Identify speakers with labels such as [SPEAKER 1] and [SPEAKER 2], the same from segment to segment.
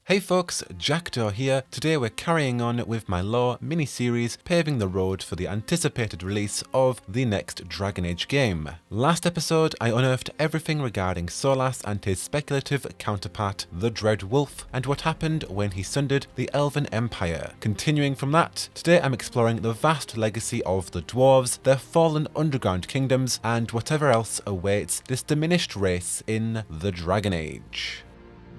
[SPEAKER 1] Hey folks, Jackdaw here. Today we're carrying on with my lore mini-series paving the road for the anticipated release of the next Dragon Age game. Last episode I unearthed everything regarding Solas and his speculative counterpart, the Dread Wolf, and what happened when he sundered the Elven Empire. Continuing from that, today I'm exploring the vast legacy of the Dwarves, their fallen underground kingdoms, and whatever else awaits this diminished race in the Dragon Age.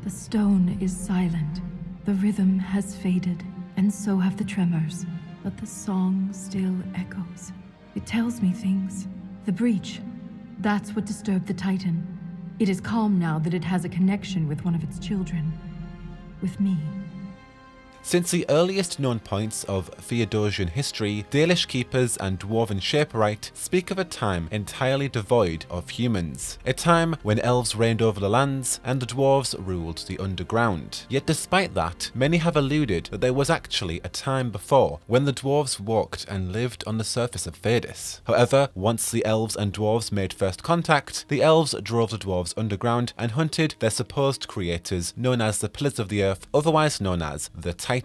[SPEAKER 2] The stone is silent, the rhythm has faded, and so have the tremors, but the song still echoes. It tells me things. The breach, that's what disturbed the Titan. It is calm now that it has a connection with one of its children. With me.
[SPEAKER 1] Since the earliest known points of Theodosian history, Dalish keepers and Dwarven Shaperite speak of a time entirely devoid of humans. A time when elves reigned over the lands and the dwarves ruled the underground. Yet despite that, many have alluded that there was actually a time before when the dwarves walked and lived on the surface of Thedas. However, once the elves and dwarves made first contact, the elves drove the dwarves underground and hunted their supposed creators known as the Pillars of the Earth, otherwise known as the Titans.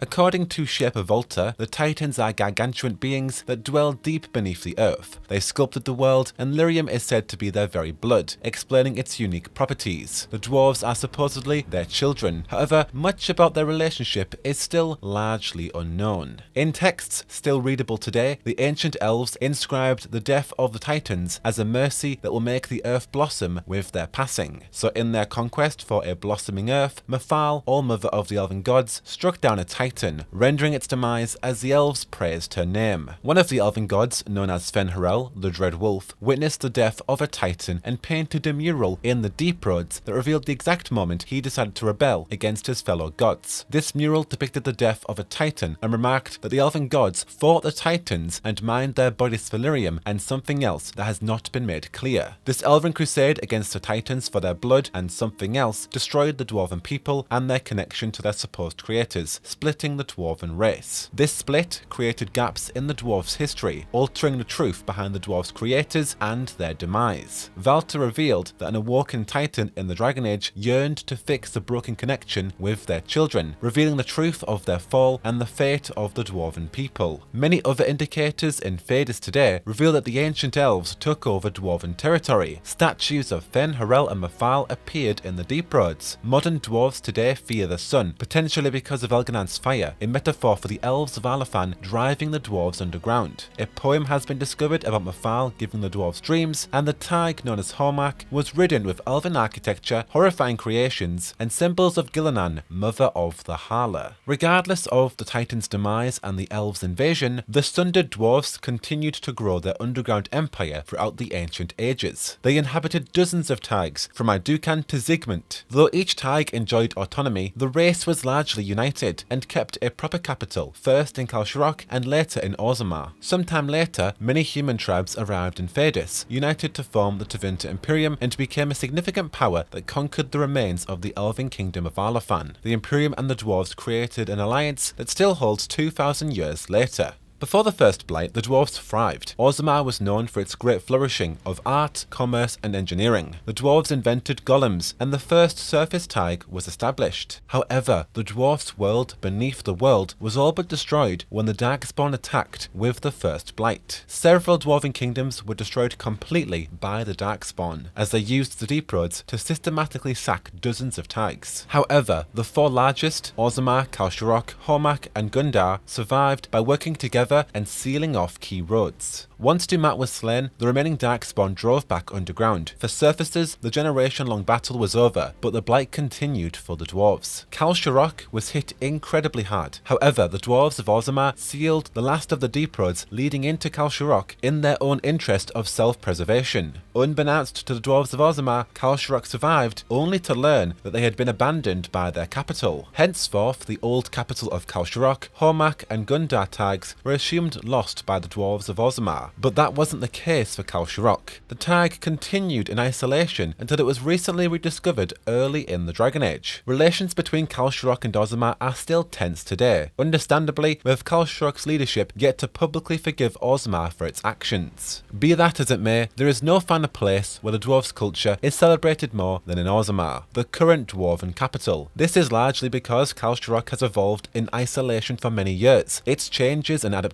[SPEAKER 1] According to Shaper Volta, the Titans are gargantuan beings that dwell deep beneath the earth. They sculpted the world, and lyrium is said to be their very blood, explaining its unique properties. The dwarves are supposedly their children. However, much about their relationship is still largely unknown. In texts still readable today, the ancient elves inscribed the death of the Titans as a mercy that will make the earth blossom with their passing. So in their conquest for a blossoming earth, Mafal, all-mother of the elven gods, struck down a Titan, rendering its demise as the elves praised her name. One of the elven gods, known as Fen'Harel, the Dread Wolf, witnessed the death of a Titan and painted a mural in the Deep Roads that revealed the exact moment he decided to rebel against his fellow gods. This mural depicted the death of a Titan and remarked that the elven gods fought the Titans and mined their bodies for lyrium and something else that has not been made clear. This elven crusade against the Titans for their blood and something else destroyed the Dwarven people and their connection to their supposed creators, splitting the Dwarven race. This split created gaps in the Dwarves' history, altering the truth behind the Dwarves' creators and their demise. Valta revealed that an awoken Titan in the Dragon Age yearned to fix the broken connection with their children, revealing the truth of their fall and the fate of the Dwarven people. Many other indicators in Thedas today reveal that the ancient elves took over Dwarven territory. Statues of Fen'Harel and Mafal appeared in the Deep Roads. Modern Dwarves today fear the sun, potentially because of Elganan's fire, a metaphor for the elves of Alafan driving the dwarves underground. A poem has been discovered about Mafal giving the dwarves dreams, and the Thaig, known as Hormak, was ridden with elven architecture, horrifying creations, and symbols of Gillinan, mother of the Hala. Regardless of the Titans' demise and the elves' invasion, the sundered dwarves continued to grow their underground empire throughout the ancient ages. They inhabited dozens of Thaigs, from Idukan to Zigmund. Though each Thaig enjoyed autonomy, the race was largely united and kept a proper capital, first in Kalsharok and later in Orzammar. Sometime later, many human tribes arrived in Thedas, united to form the Tevinter Imperium, and became a significant power that conquered the remains of the elven kingdom of Alafan. The Imperium and the dwarves created an alliance that still holds 2,000 years later. Before the First Blight, the dwarves thrived. Orzammar was known for its great flourishing of art, commerce, and engineering. The dwarves invented golems, and the first surface Thaig was established. However, the dwarves' world beneath the world was all but destroyed when the Darkspawn attacked with the First Blight. Several dwarven kingdoms were destroyed completely by the Darkspawn, as they used the Deep Roads to systematically sack dozens of Thaigs. However, the four largest, Orzammar, Kalsharok, Hormak, and Gundar, survived by working together and sealing off key roads. Once Dumat was slain, the remaining Darkspawn drove back underground. For surfacers, the generation-long battle was over, but the blight continued for the dwarves. Kalsharok was hit incredibly hard. However, the dwarves of Orzammar sealed the last of the Deep Roads leading into Kalsharok in their own interest of self-preservation. Unbeknownst to the dwarves of Orzammar, Kalsharok survived, only to learn that they had been abandoned by their capital. Henceforth, the old capital of Kalsharok, Hormak, and Gundar Thaigs were assumed lost by the Dwarves of Orzammar, but that wasn't the case for Kal'Shorok. The Thaig continued in isolation until it was recently rediscovered early in the Dragon Age. Relations between Kal'Shorok and Orzammar are still tense today, understandably, with Kal'Shorok's leadership yet to publicly forgive Orzammar for its actions. Be that as it may, there is no finer place where the Dwarves' culture is celebrated more than in Orzammar, the current Dwarven capital. This is largely because Kal'Shorok has evolved in isolation for many years. Its changes and adaptations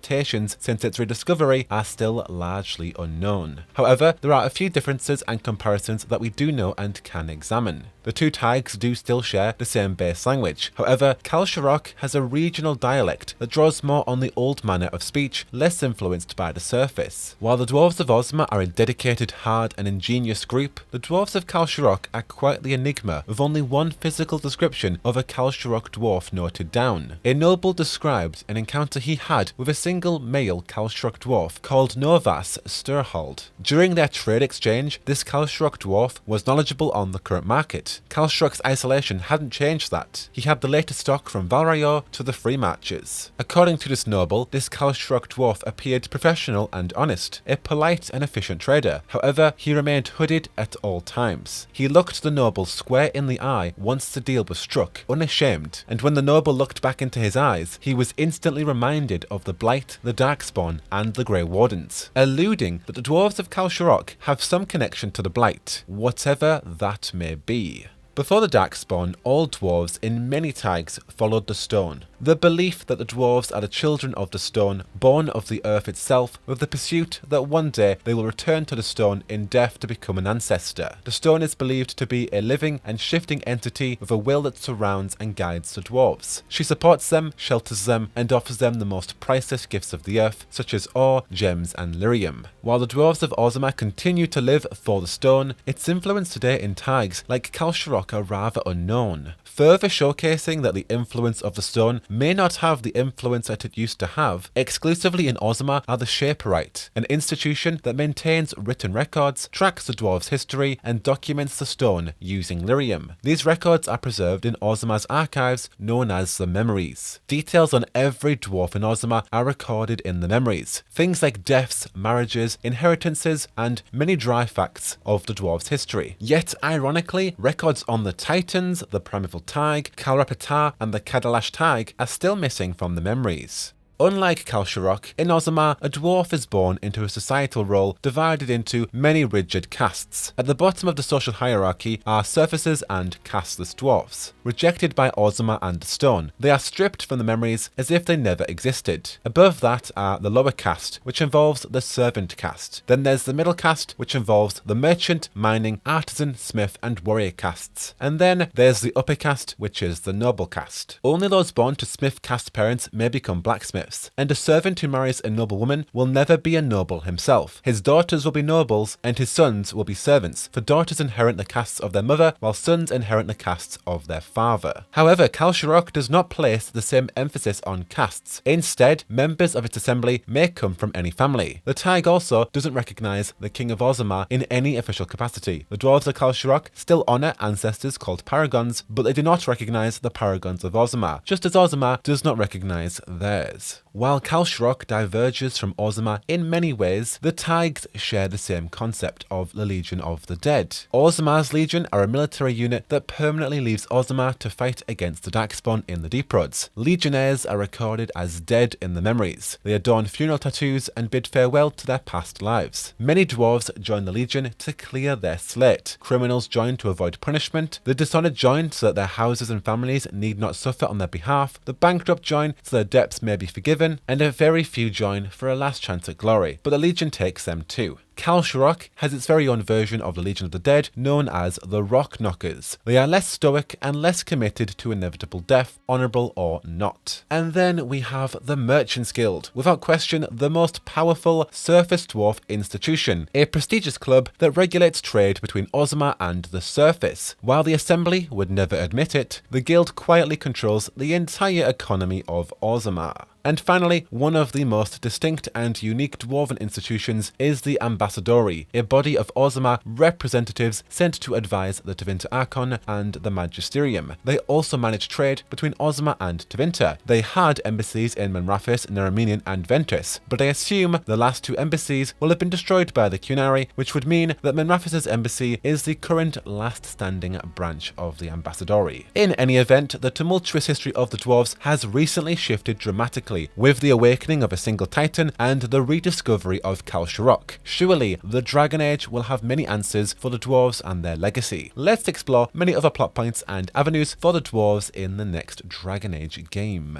[SPEAKER 1] since its rediscovery are still largely unknown. However, there are a few differences and comparisons that we do know and can examine. The two Thaigs do still share the same base language. However, Kal'Shorok has a regional dialect that draws more on the old manner of speech, less influenced by the surface. While the Dwarves of Orzammar are a dedicated, hard and ingenious group, the Dwarves of Kal'Shorok are quite the enigma, with only one physical description of a Kal'Shorok dwarf noted down. A noble described an encounter he had with a single male Kal'Shorok dwarf called Novas Sturhald. During their trade exchange, this Kal'Shorok dwarf was knowledgeable on the current market. Kal'Shorok's isolation hadn't changed that. He had the latest stock from Valrayor to the free marches. According to this noble, this Kal'Shorok dwarf appeared professional and honest, a polite and efficient trader. However, he remained hooded at all times. He looked the noble square in the eye once the deal was struck, unashamed, and when the noble looked back into his eyes, he was instantly reminded of the Blight, the Darkspawn, and the Grey Wardens, alluding that the Dwarves of Kal'Shorok have some connection to the Blight, whatever that may be. Before the Darkspawn, all dwarves in many Thaigs followed the stone. The belief that the dwarves are the children of the stone, born of the earth itself, with the pursuit that one day they will return to the stone in death to become an ancestor. The stone is believed to be a living and shifting entity with a will that surrounds and guides the dwarves. She supports them, shelters them, and offers them the most priceless gifts of the earth, such as ore, gems, and lyrium. While the Dwarves of Orzammar continue to live for the stone, its influence today in Thaigs like Kal'Shorok are rather unknown, further showcasing that the influence of the stone may not have the influence that it used to have. Exclusively in Orzammar are the Shaperite, an institution that maintains written records, tracks the dwarves' history, and documents the stone using lyrium. These records are preserved in Orzammar's archives, known as the Memories. Details on every dwarf in Orzammar are recorded in the Memories. Things like deaths, marriages, inheritances, and many dry facts of the dwarves' history. Yet, ironically, records on the Titans, the Primeval Thaig, Kal'Rapatar, and the Kadalash Thaig are still missing from the Memories. Unlike Kal'Shorok, in Orzammar, a dwarf is born into a societal role divided into many rigid castes. At the bottom of the social hierarchy are surfaces and casteless dwarfs. Rejected by Orzammar and the stone, they are stripped from the Memories as if they never existed. Above that are the lower caste, which involves the servant caste. Then there's the middle caste, which involves the merchant, mining, artisan, smith, and warrior castes. And then there's the upper caste, which is the noble caste. Only those born to smith caste parents may become blacksmiths. And a servant who marries a noble woman will never be a noble himself. His daughters will be nobles, and his sons will be servants, for daughters inherit the castes of their mother, while sons inherit the castes of their father. However, Kal'Shorok does not place the same emphasis on castes. Instead, members of its assembly may come from any family. The Thaig also doesn't recognise the King of Orzammar in any official capacity. The Dwarves of Kal'Shorok still honour ancestors called paragons, but they do not recognise the paragons of Orzammar, just as Orzammar does not recognise theirs. While Kal'Shorok diverges from Orzammar in many ways, the Thaigs share the same concept of the Legion of the Dead. Orzammar's Legion are a military unit that permanently leaves Orzammar to fight against the Darkspawn in the Deep Roads. Legionnaires are recorded as dead in the Memories. They adorn funeral tattoos and bid farewell to their past lives. Many dwarves join the Legion to clear their slate. Criminals join to avoid punishment. The dishonoured join so that their houses and families need not suffer on their behalf. The bankrupt join so their debts may be forgiven, and a very few join for a last chance at glory, but the Legion takes them too. Kal'Shorok has its very own version of the Legion of the Dead, known as the Rock Knockers. They are less stoic and less committed to inevitable death, honourable or not. And then we have the Merchants Guild, without question the most powerful surface dwarf institution, a prestigious club that regulates trade between Orzammar and the surface. While the Assembly would never admit it, the guild quietly controls the entire economy of Orzammar. And finally, one of the most distinct and unique Dwarven institutions is the Ambassadori, a body of Orzammar representatives sent to advise the Tevinter Archon and the Magisterium. They also manage trade between Orzammar and Tevinter. They had embassies in Manrathis, Neraminian and Ventus, but I assume the last two embassies will have been destroyed by the Qunari, which would mean that Manrathis's embassy is the current last standing branch of the Ambassadori. In any event, the tumultuous history of the Dwarves has recently shifted dramatically with the awakening of a single titan and the rediscovery of Khal Sharok. Surely, the Dragon Age will have many answers for the Dwarves and their legacy. Let's explore many other plot points and avenues for the Dwarves in the next Dragon Age game.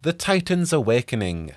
[SPEAKER 1] The Titans' Awakening.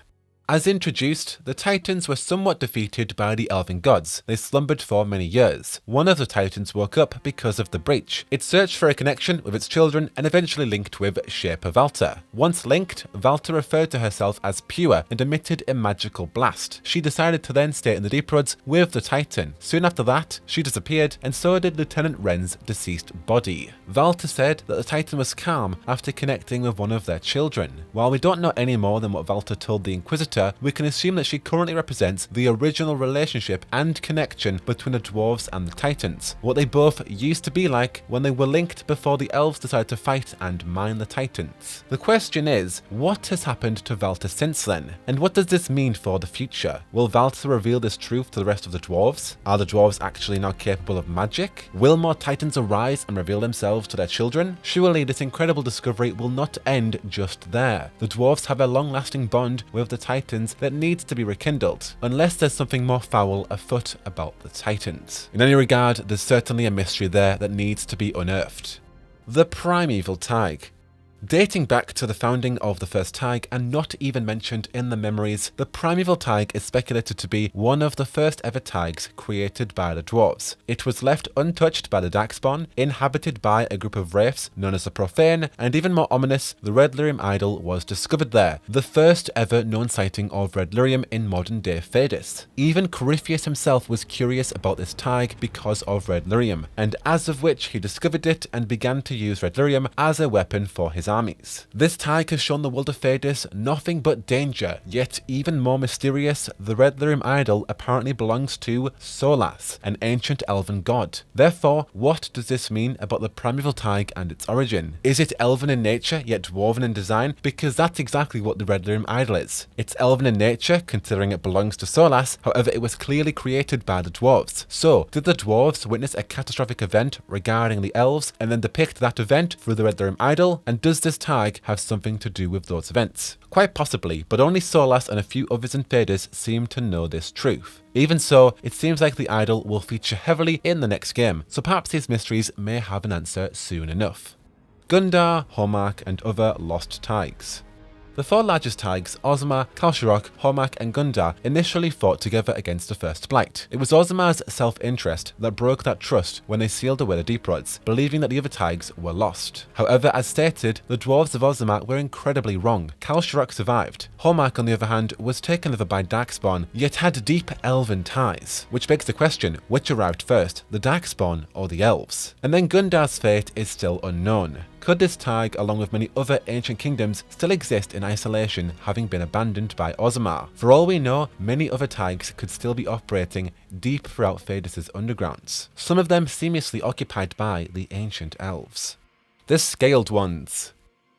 [SPEAKER 1] As introduced, the Titans were somewhat defeated by the Elven gods. They slumbered for many years. One of the Titans woke up because of the breach. It searched for a connection with its children and eventually linked with Shaper Valta. Once linked, Valta referred to herself as pure and emitted a magical blast. She decided to then stay in the Deep Roods with the Titan. Soon after that, she disappeared, and so did Lieutenant Wren's deceased body. Valta said that the Titan was calm after connecting with one of their children. While we don't know any more than what Valta told the Inquisitor, we can assume that she currently represents the original relationship and connection between the Dwarves and the Titans, what they both used to be like when they were linked before the Elves decided to fight and mine the Titans. The question is, what has happened to Valta since then? And what does this mean for the future? Will Valta reveal this truth to the rest of the Dwarves? Are the Dwarves actually now capable of magic? Will more Titans arise and reveal themselves to their children? Surely this incredible discovery will not end just there. The Dwarves have a long-lasting bond with the Titans that needs to be rekindled, unless there's something more foul afoot about the Titans. In any regard, there's certainly a mystery there that needs to be unearthed. The Primeval Thaig. Dating back to the founding of the first Thaig and not even mentioned in the memories, the Primeval Thaig is speculated to be one of the first ever Thaigs created by the Dwarves. It was left untouched by the Darkspawn, inhabited by a group of wraiths known as the Profane, and even more ominous, the Red Lyrium idol was discovered there, the first ever known sighting of Red Lyrium in modern day Phaedus. Even Corypheus himself was curious about this Thaig because of Red Lyrium, and as of which he discovered it and began to use Red Lyrium as a weapon for his armies. This Thaig has shown the world of Phaedus nothing but danger, yet even more mysterious, the Red Lyrium idol apparently belongs to Solas, an ancient elven god. Therefore, what does this mean about the Primeval Thaig and its origin? Is it elven in nature, yet dwarven in design? Because that's exactly what the Red Lyrium idol is. It's elven in nature, considering it belongs to Solas, however it was clearly created by the Dwarves. So, did the Dwarves witness a catastrophic event regarding the Elves, and then depict that event through the Red Lyrium idol? And does this Thaig have something to do with those events? Quite possibly, but only Solas and a few others in Phaedus seem to know this truth. Even so, it seems like the idol will feature heavily in the next game, so perhaps these mysteries may have an answer soon enough. Gundar, Hormak and other lost Thaigs. The four largest Thaigs, Orzammar, Khal Sharok, Hormak and Gundar, initially fought together against the First Blight. It was Orzammar's self-interest that broke that trust when they sealed away the Deep Roods, believing that the other Thaigs were lost. However, as stated, the Dwarves of Orzammar were incredibly wrong. Khal Sharok survived. Hormak, on the other hand, was taken over by Darkspawn, yet had deep elven ties. Which begs the question, which arrived first, the Darkspawn or the Elves? And then Gundar's fate is still unknown. Could this Thaig, along with many other ancient kingdoms, still exist in isolation, having been abandoned by Orzammar? For all we know, many other Thaigs could still be operating deep throughout Phaedus' undergrounds, some of them seamlessly occupied by the ancient elves. The Scaled Ones.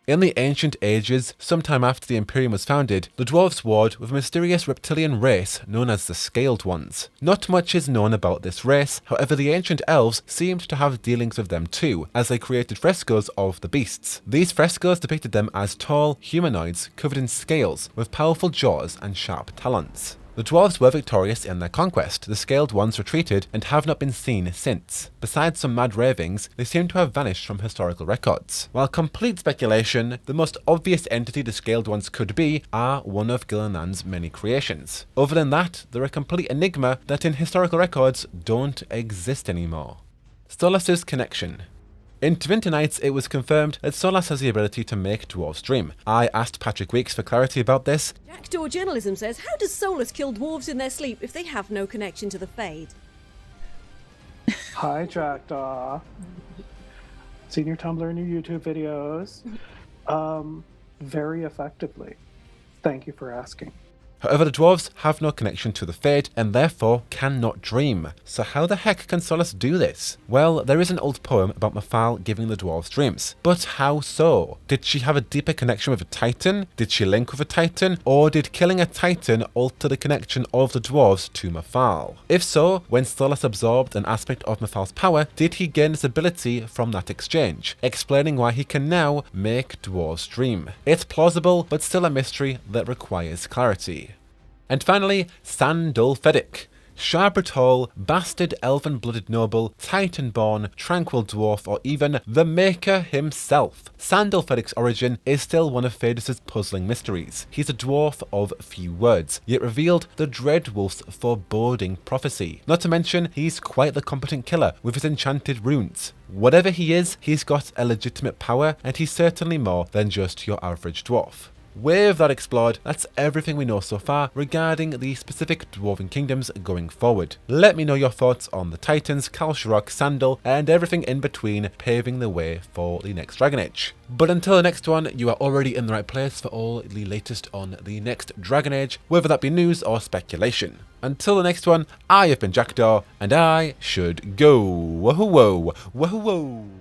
[SPEAKER 1] In the ancient ages, sometime after the Imperium was founded, the Dwarves warred with a mysterious reptilian race known as the Scaled Ones. Not much is known about this race, however the ancient elves seemed to have dealings with them too, as they created frescoes of the beasts. These frescoes depicted them as tall humanoids covered in scales, with powerful jaws and sharp talons. The Dwarves were victorious in their conquest. The Scaled Ones retreated and have not been seen since. Besides some mad ravings, they seem to have vanished from historical records. While complete speculation, the most obvious entity the Scaled Ones could be are one of Gillilan's many creations. Other than that, they're a complete enigma that in historical records don't exist anymore. Solas's connection. In Tevinter Nights, it was confirmed that Solas has the ability to make dwarves dream. I asked Patrick Weeks for clarity about this.
[SPEAKER 3] Jackdaw journalism says, how does Solas kill dwarves in their sleep if they have no connection to the Fade?
[SPEAKER 4] Hi, Jackdaw. Seen your Tumblr and your YouTube videos. Very effectively. Thank you for asking.
[SPEAKER 1] However, the dwarves have no connection to the Fade and therefore cannot dream. So how the heck can Solas do this? Well, there is an old poem about Mafal giving the dwarves dreams. But how so? Did she have a deeper connection with a titan? Did she link with a titan? Or did killing a titan alter the connection of the dwarves to Mafal? If so, when Solas absorbed an aspect of Mafal's power, did he gain this ability from that exchange? Explaining why he can now make dwarves dream. It's plausible, but still a mystery that requires clarity. And finally, Sandal Feddic. Sharp tall, bastard elven-blooded noble, titan-born, tranquil dwarf, or even the Maker himself. Sandal Feddic's origin is still one of Phaedrus' puzzling mysteries. He's a dwarf of few words, yet revealed the Dreadwolf's foreboding prophecy. Not to mention, he's quite the competent killer with his enchanted runes. Whatever he is, he's got a legitimate power, and he's certainly more than just your average dwarf. With that explored, that's everything we know so far regarding the specific Dwarven kingdoms going forward. Let me know your thoughts on the Titans, Kalsharok, Sandal, and everything in between, paving the way for the next Dragon Age. But until the next one, you are already in the right place for all the latest on the next Dragon Age, whether that be news or speculation. Until the next one, I have been Jackdaw, and I should go. Whoa, whoa, whoa, whoa.